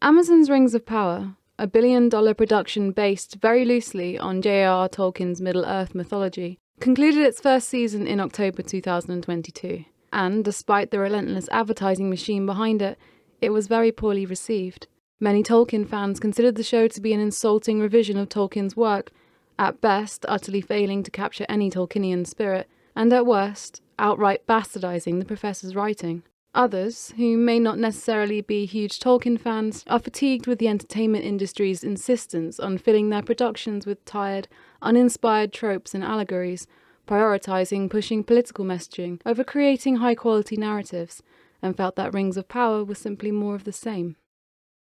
Amazon's Rings of Power, a billion-dollar production based very loosely on J.R.R. Tolkien's Middle-earth mythology, concluded its first season in October 2022. And, despite the relentless advertising machine behind it, it was very poorly received. Many Tolkien fans considered the show to be an insulting revision of Tolkien's work, at best utterly failing to capture any Tolkienian spirit, and at worst, outright bastardizing the professor's writing. Others, who may not necessarily be huge Tolkien fans, are fatigued with the entertainment industry's insistence on filling their productions with tired, uninspired tropes and allegories, prioritizing pushing political messaging over creating high-quality narratives, and felt that Rings of Power was simply more of the same.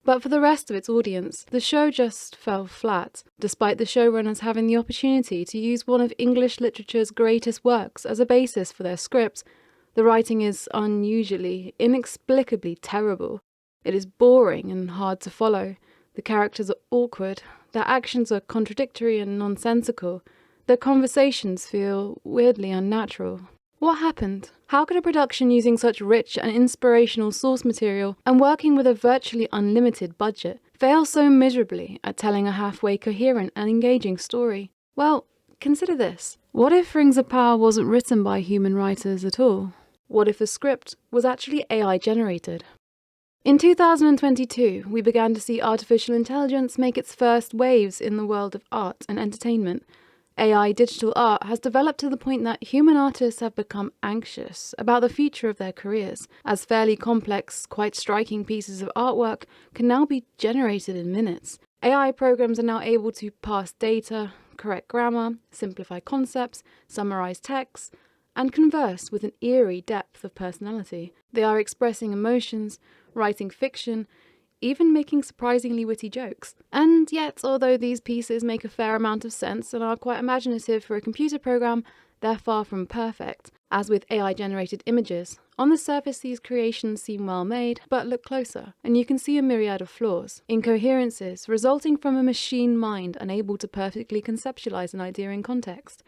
But for the rest of its audience, the show just fell flat, despite the showrunners having the opportunity to use one of English literature's greatest works as a basis for their script. The writing is unusually, inexplicably terrible. It is boring and hard to follow. The characters are awkward. Their actions are contradictory and nonsensical. Their conversations feel weirdly unnatural. What happened? How could a production using such rich and inspirational source material and working with a virtually unlimited budget fail so miserably at telling a halfway coherent and engaging story? Well, consider this. What if Rings of Power wasn't written by human writers at all? What if the script was actually AI generated? In 2022, we began to see artificial intelligence make its first waves in the world of art and entertainment. AI digital art has developed to the point that human artists have become anxious about the future of their careers, as fairly complex, quite striking pieces of artwork can now be generated in minutes. AI programs are now able to parse data, correct grammar, simplify concepts, summarize texts, and converse with an eerie depth of personality. They are expressing emotions, writing fiction, even making surprisingly witty jokes. And yet, although these pieces make a fair amount of sense and are quite imaginative for a computer program, they're far from perfect. As with AI-generated images, on the surface these creations seem well made, but look closer, and you can see a myriad of flaws, incoherences resulting from a machine mind unable to perfectly conceptualize an idea in context.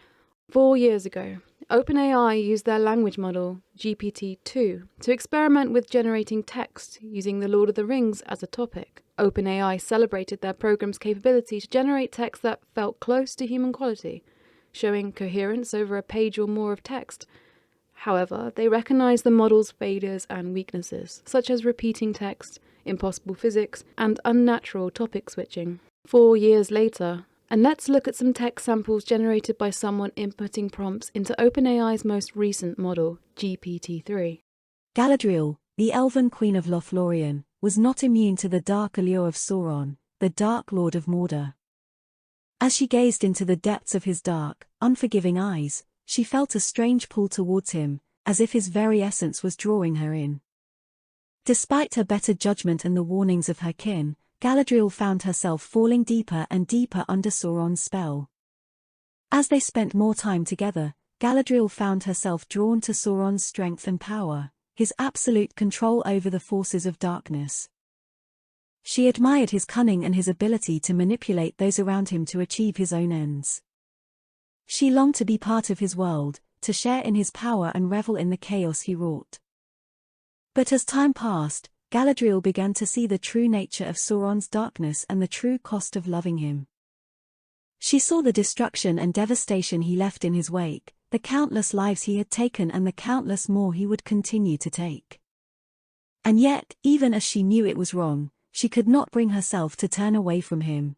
4 years ago, OpenAI used their language model, GPT-2, to experiment with generating text using The Lord of the Rings as a topic. OpenAI celebrated their program's capability to generate text that felt close to human quality, showing coherence over a page or more of text. However, they recognized the model's failures and weaknesses, such as repeating text, impossible physics, and unnatural topic switching. 4 years later, and let's look at some text samples generated by someone inputting prompts into OpenAI's most recent model, GPT-3. Galadriel, the elven queen of Lothlorien, was not immune to the dark allure of Sauron, the Dark Lord of Mordor. As she gazed into the depths of his dark, unforgiving eyes, she felt a strange pull towards him, as if his very essence was drawing her in. Despite her better judgment and the warnings of her kin, Galadriel found herself falling deeper and deeper under Sauron's spell. As they spent more time together, Galadriel found herself drawn to Sauron's strength and power, his absolute control over the forces of darkness. She admired his cunning and his ability to manipulate those around him to achieve his own ends. She longed to be part of his world, to share in his power and revel in the chaos he wrought. But as time passed, Galadriel began to see the true nature of Sauron's darkness and the true cost of loving him. She saw the destruction and devastation he left in his wake, the countless lives he had taken and the countless more he would continue to take. And yet, even as she knew it was wrong, she could not bring herself to turn away from him.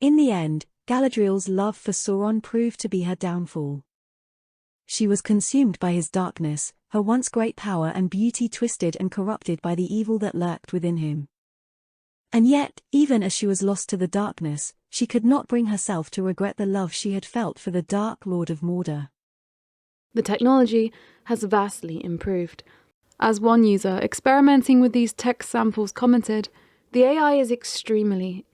In the end, Galadriel's love for Sauron proved to be her downfall. She was consumed by his darkness, her once great power and beauty twisted and corrupted by the evil that lurked within him. And yet, even as she was lost to the darkness, she could not bring herself to regret the love she had felt for the Dark Lord of Mordor. The technology has vastly improved. As one user experimenting with these text samples commented, the AI is extremely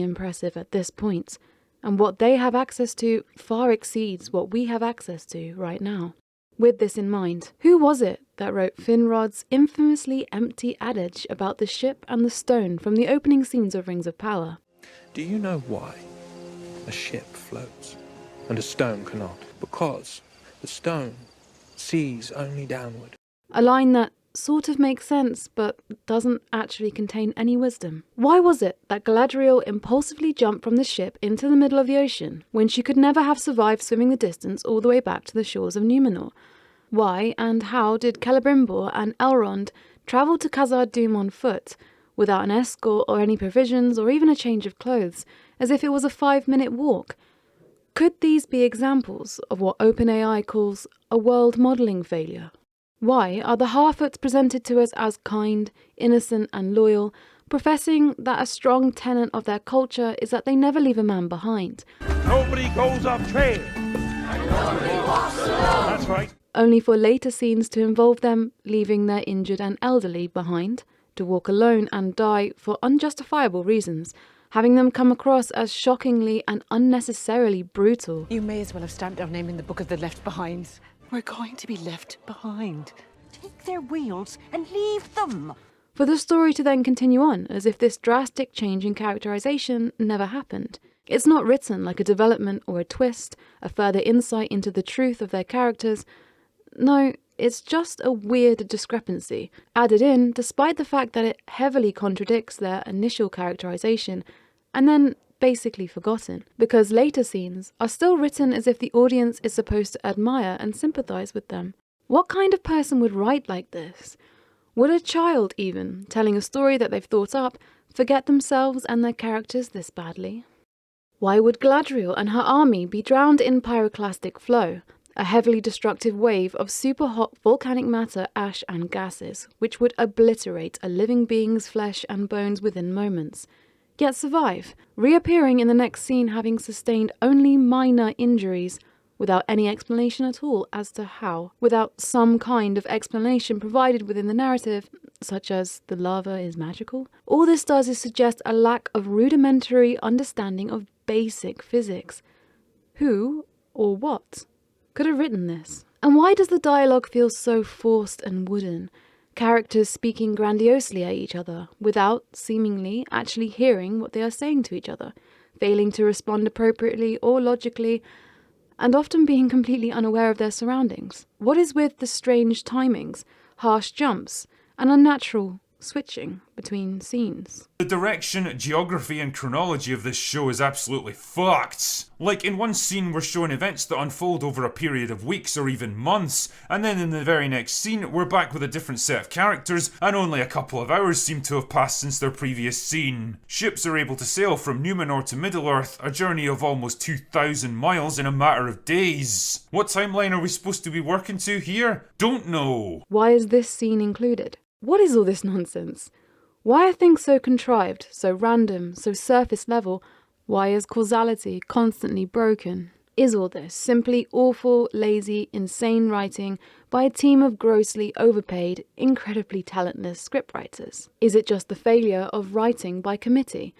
impressive at this point, and what they have access to far exceeds what we have access to right now. With this in mind, who was it that wrote Finrod's infamously empty adage about the ship and the stone from the opening scenes of Rings of Power? Do you know why a ship floats and a stone cannot? Because the stone sees only downward. A line that sort of makes sense but doesn't actually contain any wisdom. Why was it that Galadriel impulsively jumped from the ship into the middle of the ocean when she could never have survived swimming the distance all the way back to the shores of Numenor? Why and how did Celebrimbor and Elrond travel to Khazad-dûm on foot, without an escort or any provisions or even a change of clothes, as if it was a 5-minute walk? Could these be examples of what OpenAI calls a world modelling failure? Why are the Harfoots presented to us as kind, innocent and loyal, professing that a strong tenet of their culture is that they never leave a man behind? Nobody goes off trail. And nobody walks alone. That's right. Only for later scenes to involve them leaving their injured and elderly behind, to walk alone and die for unjustifiable reasons, having them come across as shockingly and unnecessarily brutal. You may as well have stamped our name in the book of the left behinds. We're going to be left behind. Take their wheels and leave them. For the story to then continue on as if this drastic change in characterization never happened. It's not written like a development or a twist, a further insight into the truth of their characters. No, it's just a weird discrepancy, added in despite the fact that it heavily contradicts their initial characterization, and then basically forgotten, because later scenes are still written as if the audience is supposed to admire and sympathize with them. What kind of person would write like this? Would a child, even, telling a story that they've thought up, forget themselves and their characters this badly? Why would Galadriel and her army be drowned in pyroclastic flow, a heavily destructive wave of super-hot volcanic matter, ash and gases, which would obliterate a living being's flesh and bones within moments, yet survive, reappearing in the next scene having sustained only minor injuries, without any explanation at all as to how, without some kind of explanation provided within the narrative, such as the lava is magical? All this does is suggest a lack of rudimentary understanding of basic physics. Who, or what, could have written this? And why does the dialogue feel so forced and wooden? Characters speaking grandiosely at each other, without, seemingly, actually hearing what they are saying to each other, failing to respond appropriately or logically, and often being completely unaware of their surroundings. What is with the strange timings, harsh jumps, and unnatural switching between scenes? The direction, geography and chronology of this show is absolutely fucked. Like, in one scene we're shown events that unfold over a period of weeks or even months, and then in the very next scene we're back with a different set of characters, and only a couple of hours seem to have passed since their previous scene. Ships are able to sail from Numenor to Middle-earth, a journey of almost 2,000 miles in a matter of days. What timeline are we supposed to be working to here? Don't know. Why is this scene included? What is all this nonsense? Why are things so contrived, so random, so surface level? Why is causality constantly broken? Is all this simply awful, lazy, insane writing by a team of grossly overpaid, incredibly talentless scriptwriters? Is it just the failure of writing by committee?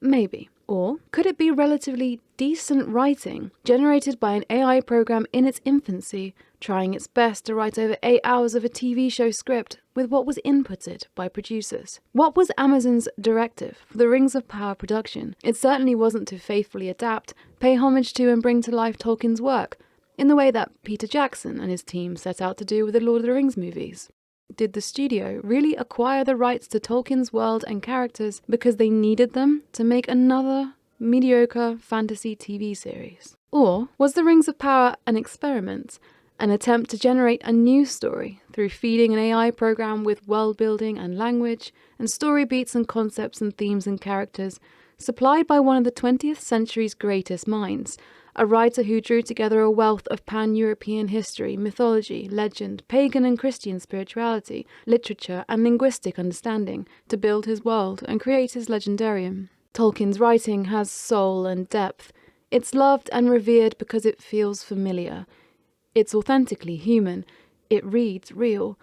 Maybe. Or could it be relatively decent writing generated by an AI program in its infancy, trying its best to write over 8 hours of a TV show script with what was inputted by producers? What was Amazon's directive for the Rings of Power production? It certainly wasn't to faithfully adapt, pay homage to and bring to life Tolkien's work, in the way that Peter Jackson and his team set out to do with the Lord of the Rings movies. Did the studio really acquire the rights to Tolkien's world and characters because they needed them to make another mediocre fantasy TV series? Or was the Rings of Power an experiment, an attempt to generate a new story through feeding an AI program with world building and language, and story beats and concepts and themes and characters, supplied by one of the 20th century's greatest minds, a writer who drew together a wealth of pan-European history, mythology, legend, pagan and Christian spirituality, literature and linguistic understanding to build his world and create his legendarium? Tolkien's writing has soul and depth. It's loved and revered because it feels familiar. It's authentically human. It reads real.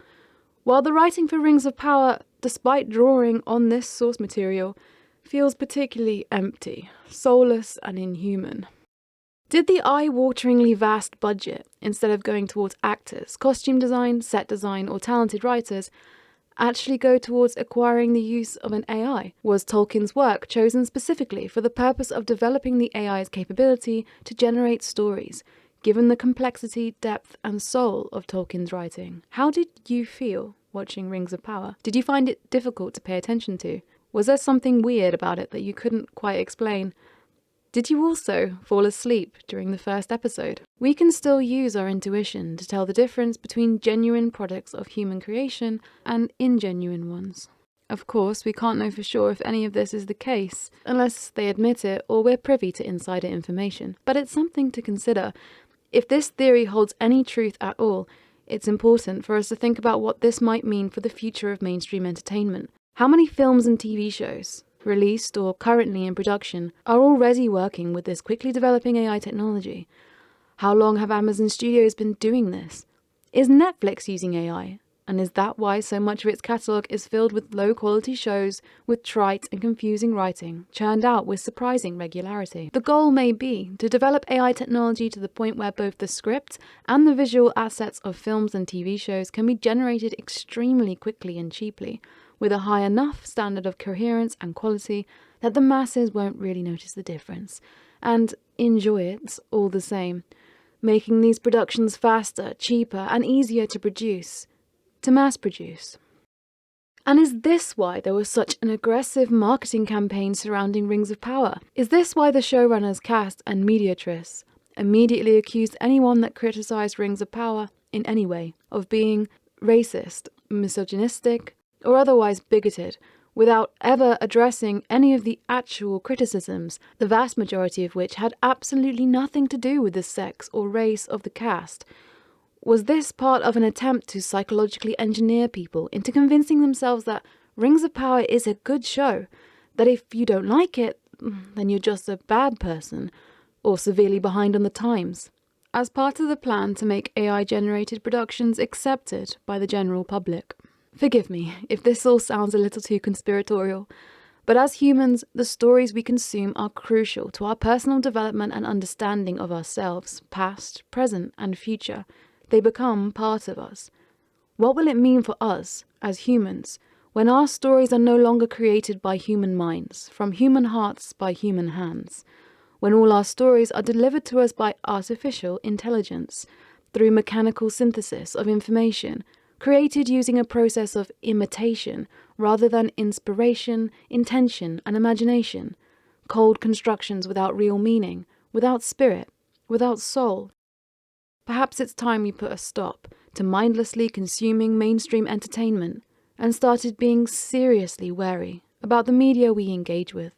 While the writing for Rings of Power, despite drawing on this source material, feels particularly empty, soulless and inhuman. Did the eye-wateringly vast budget, instead of going towards actors, costume design, set design, or talented writers, actually go towards acquiring the use of an AI? Was Tolkien's work chosen specifically for the purpose of developing the AI's capability to generate stories, given the complexity, depth, and soul of Tolkien's writing? How did you feel watching Rings of Power? Did you find it difficult to pay attention to? Was there something weird about it that you couldn't quite explain? Did you also fall asleep during the first episode? We can still use our intuition to tell the difference between genuine products of human creation and ingenuine ones. Of course, we can't know for sure if any of this is the case, unless they admit it or we're privy to insider information. But it's something to consider. If this theory holds any truth at all, it's important for us to think about what this might mean for the future of mainstream entertainment. How many films and TV shows, released or currently in production, are already working with this quickly developing AI technology? How long have Amazon Studios been doing this? Is Netflix using AI? And is that why so much of its catalogue is filled with low-quality shows with trite and confusing writing, churned out with surprising regularity? The goal may be to develop AI technology to the point where both the script and the visual assets of films and TV shows can be generated extremely quickly and cheaply, with a high enough standard of coherence and quality that the masses won't really notice the difference, and enjoy it all the same, making these productions faster, cheaper, and easier to produce. To mass produce. And is this why there was such an aggressive marketing campaign surrounding Rings of Power? Is this why the showrunners, cast, and mediatress immediately accused anyone that criticized Rings of Power in any way of being racist, misogynistic, or otherwise bigoted, without ever addressing any of the actual criticisms, the vast majority of which had absolutely nothing to do with the sex or race of the cast? Was this part of an attempt to psychologically engineer people into convincing themselves that Rings of Power is a good show, that if you don't like it, then you're just a bad person, or severely behind on the times, as part of the plan to make AI-generated productions accepted by the general public? Forgive me if this all sounds a little too conspiratorial, but as humans, the stories we consume are crucial to our personal development and understanding of ourselves, past, present, and future. They become part of us. What will it mean for us, as humans, when our stories are no longer created by human minds, from human hearts by human hands? When all our stories are delivered to us by artificial intelligence, through mechanical synthesis of information, created using a process of imitation rather than inspiration, intention, and imagination, cold constructions without real meaning, without spirit, without soul. Perhaps it's time we put a stop to mindlessly consuming mainstream entertainment and started being seriously wary about the media we engage with.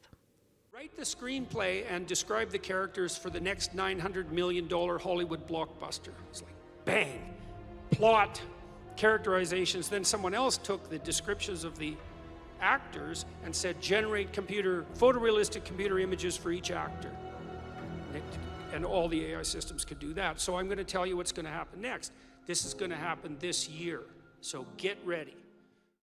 Write the screenplay and describe the characters for the next $900 million Hollywood blockbuster. It's like, bang, plot, characterizations. Then someone else took the descriptions of the actors and said, generate photorealistic computer images for each actor. And all the AI systems could do that. So I'm going to tell you what's going to happen next. This is going to happen this year. So get ready.